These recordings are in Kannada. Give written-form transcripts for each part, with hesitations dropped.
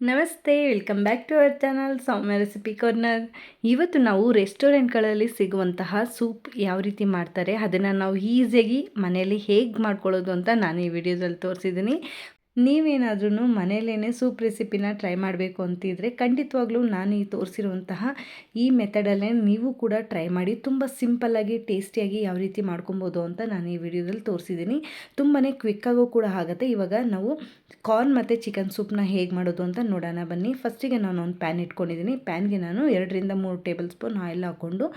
ನಮಸ್ತೆ, welcome back to our channel Soumya recipe corner. ಇವತ್ತು ನಾವು ರೆಸ್ಟೋರೆಂಟ್ಗಳಲ್ಲಿ ಸಿಗುವಂತಹ ಸೂಪ್ ಯಾವ ರೀತಿ ಮಾಡ್ತಾರೆ ಅದನ್ನು ನಾವು ಈಸಿಯಾಗಿ ಮನೆಯಲ್ಲಿ ಹೇಗೆ ಮಾಡ್ಕೊಳ್ಳೋದು ಅಂತ ನಾನು ಈ ವಿಡಿಯೋದಲ್ಲಿ ತೋರಿಸಿದ್ದೀನಿ. ನೀವೇನಾದ್ರೂ ಮನೆಯಲ್ಲೇ ಸೂಪ್ ರೆಸಿಪಿನ ಟ್ರೈ ಮಾಡಬೇಕು ಅಂತಿದ್ರೆ ಖಂಡಿತವಾಗ್ಲೂ ನಾನು ಈ ತೋರಿಸಿರುವಂತಹ ಈ ಮೆಥಡಲ್ಲೇ ನೀವು ಕೂಡ ಟ್ರೈ ಮಾಡಿ. ತುಂಬ ಸಿಂಪಲ್ಲಾಗಿ ಟೇಸ್ಟಿಯಾಗಿ ಯಾವ ರೀತಿ ಮಾಡ್ಕೊಬೋದು ಅಂತ ನಾನು ಈ ವಿಡಿಯೋದಲ್ಲಿ ತೋರಿಸಿದ್ದೀನಿ. ತುಂಬಾ ಕ್ವಿಕ್ಕಾಗೂ ಕೂಡ ಆಗುತ್ತೆ. ಇವಾಗ ನಾವು ಕಾರ್ನ್ ಮತ್ತು ಚಿಕನ್ ಸೂಪ್ನ ಹೇಗೆ ಮಾಡೋದು ಅಂತ ನೋಡೋಣ ಬನ್ನಿ. ಫಸ್ಟಿಗೆ ನಾನು ಒಂದು ಪ್ಯಾನ್ ಇಟ್ಕೊಂಡಿದ್ದೀನಿ. ಪ್ಯಾನ್ಗೆ ನಾನು 2-3 ಟೇಬಲ್ ಸ್ಪೂನ್ ಆಯಿಲ್ ಹಾಕ್ಕೊಂಡು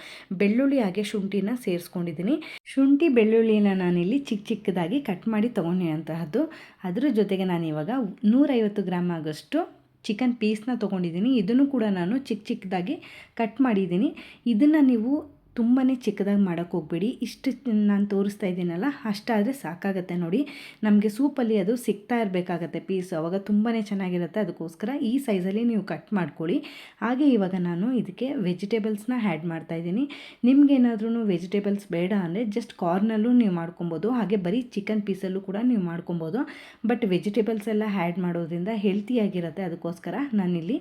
ಬೆಳ್ಳುಳ್ಳಿ ಹಾಗೆ ಶುಂಠಿನ ಸೇರಿಸ್ಕೊಂಡಿದ್ದೀನಿ. ಶುಂಠಿ ಬೆಳ್ಳುಳ್ಳಿನ ನಾನಿಲ್ಲಿ ಚಿಕ್ಕದಾಗಿ ಕಟ್ ಮಾಡಿ ತೊಗೊಂಡಿರೋಂತಹದ್ದು. ಅದರ ಜೊತೆಗೆ ನಾನು ಇವಾಗ 150 ಗ್ರಾಮ್ ಆಗೋಷ್ಟು ಚಿಕನ್ ಪೀಸ್ನ ತೊಗೊಂಡಿದ್ದೀನಿ. ಇದನ್ನು ಕೂಡ ನಾನು ಚಿಕ್ಕದಾಗಿ ಕಟ್ ಮಾಡಿದ್ದೀನಿ. ಇದನ್ನು ನೀವು ತುಂಬಾ ಚಿಕ್ಕದಾಗಿ ಮಾಡೋಕ್ಕೆ ಹೋಗ್ಬೇಡಿ. ಇಷ್ಟು ನಾನು ತೋರಿಸ್ತಾ ಇದ್ದೀನಲ್ಲ ಅಷ್ಟಾದರೆ ಸಾಕಾಗುತ್ತೆ. ನೋಡಿ, ನಮಗೆ ಸೂಪಲ್ಲಿ ಅದು ಸಿಗ್ತಾ ಇರಬೇಕಾಗತ್ತೆ ಪೀಸ್, ಆವಾಗ ತುಂಬಾ ಚೆನ್ನಾಗಿರುತ್ತೆ. ಅದಕ್ಕೋಸ್ಕರ ಈ ಸೈಜಲ್ಲಿ ನೀವು ಕಟ್ ಮಾಡ್ಕೊಳ್ಳಿ. ಹಾಗೆ ಇವಾಗ ನಾನು ಇದಕ್ಕೆ ವೆಜಿಟೇಬಲ್ಸ್ನ ಆ್ಯಡ್ ಮಾಡ್ತಾಯಿದ್ದೀನಿ. ನಿಮಗೇನಾದ್ರೂ ವೆಜಿಟೇಬಲ್ಸ್ ಬೇಡ ಅಂದರೆ ಜಸ್ಟ್ ಕಾರ್ನಲ್ಲೂ ನೀವು ಮಾಡ್ಕೊಬೋದು, ಹಾಗೆ ಬರೀ ಚಿಕನ್ ಪೀಸಲ್ಲೂ ಕೂಡ ನೀವು ಮಾಡ್ಕೊಬೋದು. ಬಟ್ ವೆಜಿಟೇಬಲ್ಸ್ ಎಲ್ಲ ಆ್ಯಡ್ ಮಾಡೋದ್ರಿಂದ ಹೆಲ್ತಿಯಾಗಿರುತ್ತೆ. ಅದಕ್ಕೋಸ್ಕರ ನಾನಿಲ್ಲಿ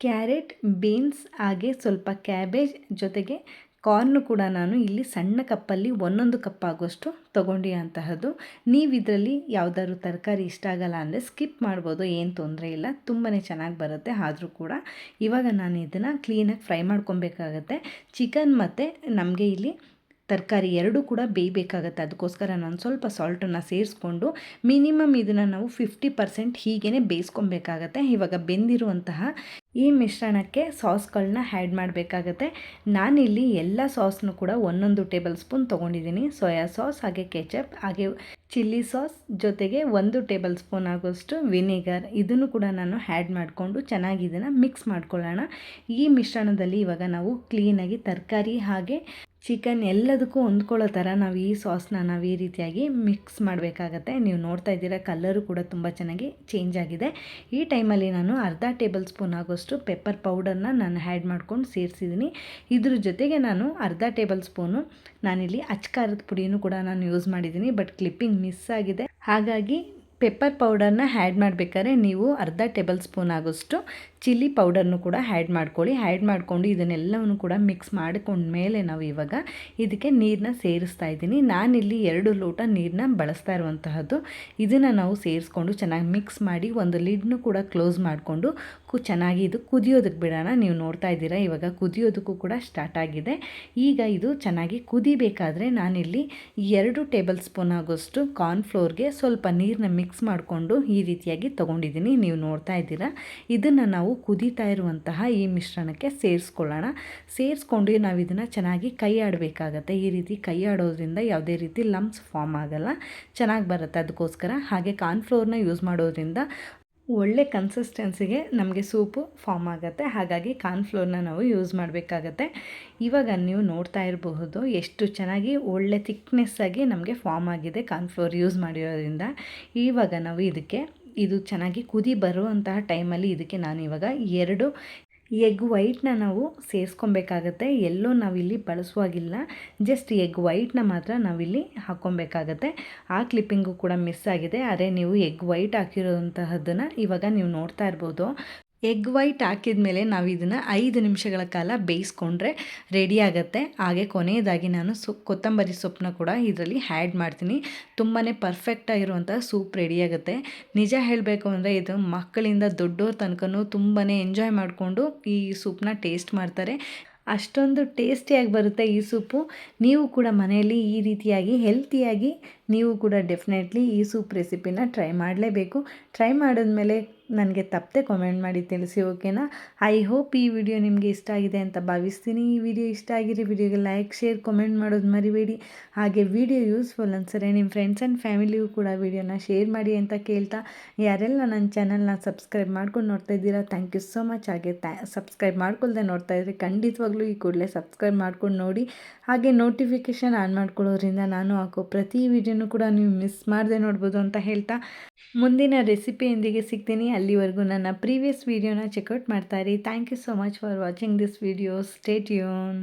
ಕ್ಯಾರೆಟ್, ಬೀನ್ಸ್ ಹಾಗೆ ಸ್ವಲ್ಪ ಕ್ಯಾಬೇಜ್ ಜೊತೆಗೆ ಕಾರ್ನು ಕೂಡ ನಾನು ಇಲ್ಲಿ ಸಣ್ಣ ಕಪ್ಪಲ್ಲಿ 1 ಕಪ್ ಆಗೋಷ್ಟು ತೊಗೊಂಡಿರೋಂತಹದ್ದು. ನೀವು ಇದರಲ್ಲಿ ಯಾವುದಾದ್ರು ತರಕಾರಿ ಇಷ್ಟ ಆಗಲ್ಲ ಅಂದರೆ ಸ್ಕಿಪ್ ಮಾಡ್ಬೋದು, ಏನು ತೊಂದರೆ ಇಲ್ಲ, ತುಂಬಾ ಚೆನ್ನಾಗಿ ಬರುತ್ತೆ. ಆದರೂ ಕೂಡ ಇವಾಗ ನಾನು ಇದನ್ನು ಕ್ಲೀನಾಗಿ ಫ್ರೈ ಮಾಡ್ಕೊಬೇಕಾಗತ್ತೆ. ಚಿಕನ್ ಮತ್ತು ನಮಗೆ ಇಲ್ಲಿ ತರಕಾರಿ ಎರಡೂ ಕೂಡ ಬೇಯಬೇಕಾಗತ್ತೆ. ಅದಕ್ಕೋಸ್ಕರ ನಾನು ಸ್ವಲ್ಪ ಸಾಲ್ಟನ್ನು ಸೇರಿಸ್ಕೊಂಡು ಮಿನಿಮಮ್ ಇದನ್ನು ನಾವು 50% ಹೀಗೇ ಬೇಯಿಸ್ಕೊಬೇಕಾಗತ್ತೆ. ಇವಾಗ ಬೆಂದಿರುವಂತಹ ಈ ಮಿಶ್ರಣಕ್ಕೆ ಸಾಸ್ಗಳನ್ನ ಆ್ಯಡ್ ಮಾಡಬೇಕಾಗತ್ತೆ. ನಾನಿಲ್ಲಿ ಎಲ್ಲ ಸಾಸ್ನು ಕೂಡ 1 ಟೇಬಲ್ ಸ್ಪೂನ್ ತೊಗೊಂಡಿದ್ದೀನಿ. ಸೋಯಾ ಸಾಸ್ ಹಾಗೆ ಕೆಚಪ್ ಹಾಗೆ ಚಿಲ್ಲಿ ಸಾಸ್ ಜೊತೆಗೆ 1 ಟೇಬಲ್ ಸ್ಪೂನ್ ಆಗೋಷ್ಟು ವಿನೆಗರ್, ಇದನ್ನು ಕೂಡ ನಾನು ಆ್ಯಡ್ ಮಾಡಿಕೊಂಡು ಚೆನ್ನಾಗಿ ಇದನ್ನು ಮಿಕ್ಸ್ ಮಾಡ್ಕೊಳ್ಳೋಣ. ಈ ಮಿಶ್ರಣದಲ್ಲಿ ಇವಾಗ ನಾವು ಕ್ಲೀನಾಗಿ ತರಕಾರಿ ಹಾಗೆ ಚಿಕನ್ ಎಲ್ಲದಕ್ಕೂ ಹೊಂದ್ಕೊಳ್ಳೋ ಥರ ನಾವು ಈ ಸಾಸ್ನ ನಾವು ಈ ರೀತಿಯಾಗಿ ಮಿಕ್ಸ್ ಮಾಡಬೇಕಾಗತ್ತೆ. ನೀವು ನೋಡ್ತಾ ಇದ್ದೀರಾ, ಕಲರು ಕೂಡ ತುಂಬ ಚೆನ್ನಾಗಿ ಚೇಂಜ್ ಆಗಿದೆ. ಈ ಟೈಮಲ್ಲಿ ನಾನು ಅರ್ಧ ಟೇಬಲ್ ಸ್ಪೂನ್ ಆಗೋಷ್ಟು ಪೆಪ್ಪರ್ ಪೌಡರ್ನ ನಾನು ಆ್ಯಡ್ ಮಾಡ್ಕೊಂಡು ಸೇರಿಸಿದ್ದೀನಿ. ಇದ್ರ ಜೊತೆಗೆ ನಾನು ಅರ್ಧ ಟೇಬಲ್ ಸ್ಪೂನು ನಾನಿಲ್ಲಿ ಅಚ್ಕಾರದ ಪುಡಿನೂ ಕೂಡ ನಾನು ಯೂಸ್ ಮಾಡಿದ್ದೀನಿ. ಬಟ್ ಕ್ಲಿಪ್ಪಿಂಗ್ ಮಿಸ್ ಆಗಿದೆ, ಹಾಗಾಗಿ ಪೆಪ್ಪರ್ ಪೌಡರ್ನ ಆ್ಯಡ್ ಮಾಡಬೇಕಾದ್ರೆ ನೀವು ಅರ್ಧ ಟೇಬಲ್ ಸ್ಪೂನ್ ಆಗೋಷ್ಟು ಚಿಲ್ಲಿ ಪೌಡರ್ನು ಕೂಡ ಆ್ಯಡ್ ಮಾಡ್ಕೊಳ್ಳಿ. ಆ್ಯಡ್ ಮಾಡಿಕೊಂಡು ಇದನ್ನೆಲ್ಲವನ್ನು ಕೂಡ ಮಿಕ್ಸ್ ಮಾಡಿಕೊಂಡ್ಮೇಲೆ ನಾವು ಇವಾಗ ಇದಕ್ಕೆ ನೀರನ್ನ ಸೇರಿಸ್ತಾ ಇದ್ದೀನಿ. ನಾನಿಲ್ಲಿ 2 ಲೋಟ ನೀರನ್ನ ಬಳಸ್ತಾ ಇರುವಂತಹದ್ದು. ಇದನ್ನು ನಾವು ಸೇರಿಸ್ಕೊಂಡು ಚೆನ್ನಾಗಿ ಮಿಕ್ಸ್ ಮಾಡಿ ಒಂದು ಲಿಡ್ನು ಕೂಡ ಕ್ಲೋಸ್ ಮಾಡಿಕೊಂಡು ಚೆನ್ನಾಗಿ ಇದು ಕುದಿಯೋದಕ್ಕೆ ಬಿಡೋಣ. ನೀವು ನೋಡ್ತಾ ಇದ್ದೀರಾ, ಇವಾಗ ಕುದಿಯೋದಕ್ಕೂ ಕೂಡ ಸ್ಟಾರ್ಟ್ ಆಗಿದೆ. ಈಗ ಇದು ಚೆನ್ನಾಗಿ ಕುದಿಬೇಕಾದ್ರೆ ನಾನಿಲ್ಲಿ 2 ಟೇಬಲ್ ಸ್ಪೂನ್ ಆಗೋಷ್ಟು ಕಾರ್ನ್ಫ್ಲೋರ್ಗೆ ಸ್ವಲ್ಪ ನೀರನ್ನ ಮಿಕ್ಸ್ ಮಾಡಿಕೊಂಡು ಈ ರೀತಿಯಾಗಿ ತೊಗೊಂಡಿದ್ದೀನಿ. ನೀವು ನೋಡ್ತಾ ಇದ್ದೀರಾ, ಇದನ್ನು ನಾವು ಕುದೀತಾ ಇರುವಂತಹ ಈ ಮಿಶ್ರಣಕ್ಕೆ ಸೇರಿಸ್ಕೊಳ್ಳೋಣ. ಸೇರಿಸ್ಕೊಂಡು ನಾವು ಇದನ್ನು ಚೆನ್ನಾಗಿ ಕೈ ಆಡಬೇಕಾಗತ್ತೆ. ಈ ರೀತಿ ಕೈ ಆಡೋದ್ರಿಂದ ಯಾವುದೇ ರೀತಿ ಲಂಪ್ಸ್ ಫಾರ್ಮ್ ಆಗೋಲ್ಲ, ಚೆನ್ನಾಗಿ ಬರುತ್ತೆ. ಅದಕ್ಕೋಸ್ಕರ ಹಾಗೆ ಕಾರ್ನ್ಫ್ಲೋರ್ನ ಯೂಸ್ ಮಾಡೋದ್ರಿಂದ ಒಳ್ಳೆ ಕನ್ಸಿಸ್ಟೆನ್ಸಿಗೆ ನಮಗೆ ಸೂಪು ಫಾರ್ಮ್ ಆಗುತ್ತೆ. ಹಾಗಾಗಿ ಕಾರ್ನ್ಫ್ಲೋರ್ನ ನಾವು ಯೂಸ್ ಮಾಡಬೇಕಾಗತ್ತೆ. ಇವಾಗ ನೀವು ನೋಡ್ತಾ ಇರಬಹುದು ಎಷ್ಟು ಚೆನ್ನಾಗಿ ಒಳ್ಳೆ ಥಿಕ್ನೆಸ್ಸಾಗಿ ನಮಗೆ ಫಾರ್ಮ್ ಆಗಿದೆ ಕಾರ್ನ್ಫ್ಲೋರ್ ಯೂಸ್ ಮಾಡಿರೋದ್ರಿಂದ. ಇವಾಗ ನಾವು ಇದಕ್ಕೆ ಇದು ಚೆನ್ನಾಗಿ ಕುದಿ ಬರುವಂತಹ ಟೈಮಲ್ಲಿ ಇದಕ್ಕೆ ನಾನು ಇವಾಗ 2 ಎಗ್ ವೈಟ್ನ ನಾವು ಸೇರಿಸ್ಕೊಬೇಕಾಗತ್ತೆ. ಎಲ್ಲೋ ನಾವಿಲ್ಲಿ ಬಳಸುವಾಗಿಲ್ಲ, ಜಸ್ಟ್ ಎಗ್ ವೈಟ್ನ ಮಾತ್ರ ನಾವಿಲ್ಲಿ ಹಾಕ್ಕೊಬೇಕಾಗತ್ತೆ. ಆ ಕ್ಲಿಪ್ಪಿಂಗು ಕೂಡ ಮಿಸ್ ಆಗಿದೆ. ಆದರೆ ನೀವು ಎಗ್ ವೈಟ್ ಹಾಕಿರೋಂತಹದ್ದನ್ನು ಇವಾಗ ನೀವು ನೋಡ್ತಾ ಇರ್ಬೋದು. ಎಗ್ ವೈಟ್ ಹಾಕಿದ ಮೇಲೆ ನಾವು ಇದನ್ನು 5 ನಿಮಿಷಗಳ ಕಾಲ ಬೇಯಿಸ್ಕೊಂಡ್ರೆ ರೆಡಿ ಆಗುತ್ತೆ. ಹಾಗೆ ಕೊನೆಯದಾಗಿ ನಾನು ಕೊತ್ತಂಬರಿ ಸೊಪ್ಪನ್ನ ಕೂಡ ಇದರಲ್ಲಿ ಆ್ಯಡ್ ಮಾಡ್ತೀನಿ. ತುಂಬಾ ಪರ್ಫೆಕ್ಟಾಗಿರುವಂಥ ಸೂಪ್ ರೆಡಿಯಾಗುತ್ತೆ. ನಿಜ ಹೇಳಬೇಕು ಅಂದರೆ ಇದು ಮಕ್ಕಳಿಂದ ದೊಡ್ಡೋರ ತನಕನೂ ತುಂಬಾ ಎಂಜಾಯ್ ಮಾಡಿಕೊಂಡು ಈ ಸೂಪ್ನ ಟೇಸ್ಟ್ ಮಾಡ್ತಾರೆ. ಅಷ್ಟೊಂದು ಟೇಸ್ಟಿಯಾಗಿ ಬರುತ್ತೆ ಈ ಸೂಪು. ನೀವು ಕೂಡ ಮನೆಯಲ್ಲಿ ಈ ರೀತಿಯಾಗಿ ಹೆಲ್ತಿಯಾಗಿ ನೀವು ಕೂಡ ಡೆಫಿನೆಟ್ಲಿ ಈ ಸೂಪ್ ರೆಸಿಪಿನ ಟ್ರೈ ಮಾಡಲೇಬೇಕು. ಟ್ರೈ ಮಾಡಿದ್ಮೇಲೆ ನನಗೆ ತಪ್ಪದೆ ಕಾಮೆಂಟ್ ಮಾಡಿ ತಿಳಿಸಿ, ಓಕೆನಾ? ಐ ಹೋಪ್ ಈ ವಿಡಿಯೋ ನಿಮಗೆ ಇಷ್ಟ ಆಗಿದೆ ಅಂತ ಭಾವಿಸ್ತೀನಿ. ಈ ವಿಡಿಯೋ ಇಷ್ಟ ಆಗಿರೋ ವಿಡಿಯೋಗೆ ಲೈಕ್, ಶೇರ್, ಕಾಮೆಂಟ್ ಮಾಡೋದು ಮರಿಬೇಡಿ. ಹಾಗೆ ವಿಡಿಯೋ ಯೂಸ್ಫುಲ್ ಅನ್ಸರೆ ನಿಮ್ಮ ಫ್ರೆಂಡ್ಸ್ ಆ್ಯಂಡ್ ಫ್ಯಾಮಿಲಿಗೂ ಕೂಡ ವಿಡಿಯೋನ ಶೇರ್ ಮಾಡಿ ಅಂತ ಕೇಳ್ತಾ, ಯಾರೆಲ್ಲ ನನ್ನ ಚಾನಲ್ನ ಸಬ್ಸ್ಕ್ರೈಬ್ ಮಾಡ್ಕೊಂಡು ನೋಡ್ತಾ ಇದ್ದೀರಾ, ಥ್ಯಾಂಕ್ ಯು ಸೋ ಮಚ್. ಹಾಗೆ ಸಬ್ಸ್ಕ್ರೈಬ್ ಮಾಡ್ಕೊಳ್ದೆ ನೋಡ್ತಾ ಇದ್ದರೆ ಖಂಡಿತವಾಗ್ಲೂ ಈ ಕೂಡಲೇ ಸಬ್ಸ್ಕ್ರೈಬ್ ಮಾಡ್ಕೊಂಡು ನೋಡಿ. ಹಾಗೆ ನೋಟಿಫಿಕೇಷನ್ ಆನ್ ಮಾಡ್ಕೊಳ್ಳೋದ್ರಿಂದ ನಾನು ಹಾಕೋ ಪ್ರತಿ ವಿಡಿಯೋನೂ ಕೂಡ ನೀವು ಮಿಸ್ ಮಾಡದೆ ನೋಡ್ಬೋದು ಅಂತ ಹೇಳ್ತಾ, ಮುಂದಿನ ರೆಸಿಪಿಯೊಂದಿಗೆ ಸಿಗ್ತೀನಿ. ಅಲ್ಲಿವರೆಗೂ ನನ್ನ ಪ್ರೀವಿಯಸ್ ವಿಡಿಯೋನ ಚೆಕ್ಔಟ್ ಮಾಡ್ತಾ ಇರಿ. Thank you so much for watching this video. Stay tune.